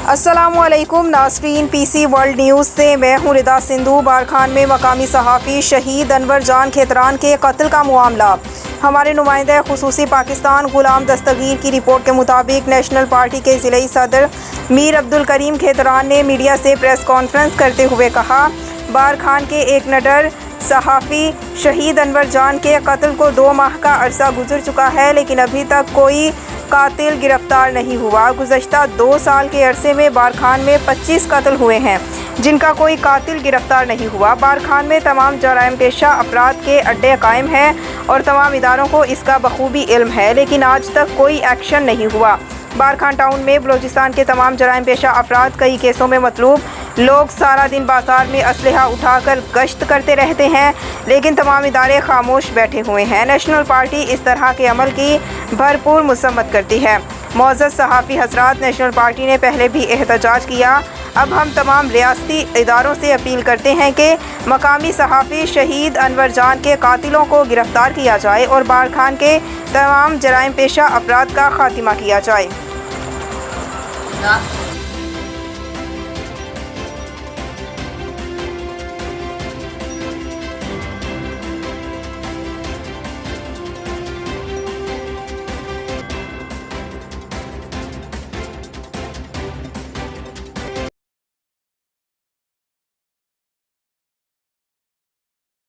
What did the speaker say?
अस्सलामुअलैकुम नाज़रीन, PC world news से मैं हूँ रिदा सिंधु। बारखान में मकामी सहाफ़ी शहीद अनवर जान खेतरान के कत्ल का मामला। हमारे नुमाइंदा खुसूसी पाकिस्तान गुलाम दस्तगीर की रिपोर्ट के मुताबिक नेशनल पार्टी के ज़िले सदर मीर अब्दुल करीम खेतरान ने मीडिया से प्रेस कॉन्फ्रेंस करते हुए कहा, बारखान के एक निडर सहाफ़ी शहीद अनवर जान के कत्ल को 2 माह का अरसा गुजर चुका है, लेकिन अभी तक कोई कातिल गिरफ्तार नहीं हुआ। गुज़श्ता 2 साल के अरसे में बारखान में 25 कत्ल हुए हैं, जिनका कोई कातिल गिरफ्तार नहीं हुआ। बारखान में तमाम जराइम पेशा अफराद के अड्डे कायम हैं और तमाम इदारों को इसका बखूबी इल्म है, लेकिन आज तक कोई एक्शन नहीं हुआ। बारखान टाउन में बलूचिस्तान के तमाम जराइम पेशा अफराद कई केसों में मतलूब लोग सारा दिन बाजार में असलहा उठाकर गश्त करते रहते हैं, लेकिन तमाम इदारे खामोश बैठे हुए हैं। नेशनल पार्टी इस तरह के अमल की भरपूर मसम्मत करती है। मोअज़्ज़ज़ सहाफ़ी हज़रात, नेशनल पार्टी ने पहले भी एहतजाज किया। अब हम तमाम रियासती इदारों से अपील करते हैं कि मकामी सहाफ़ी शहीद अनवर जान के कातिलों को गिरफ़्तार किया जाए और बारखान के तमाम जराइम पेशा अफराद का खात्मा किया जाए।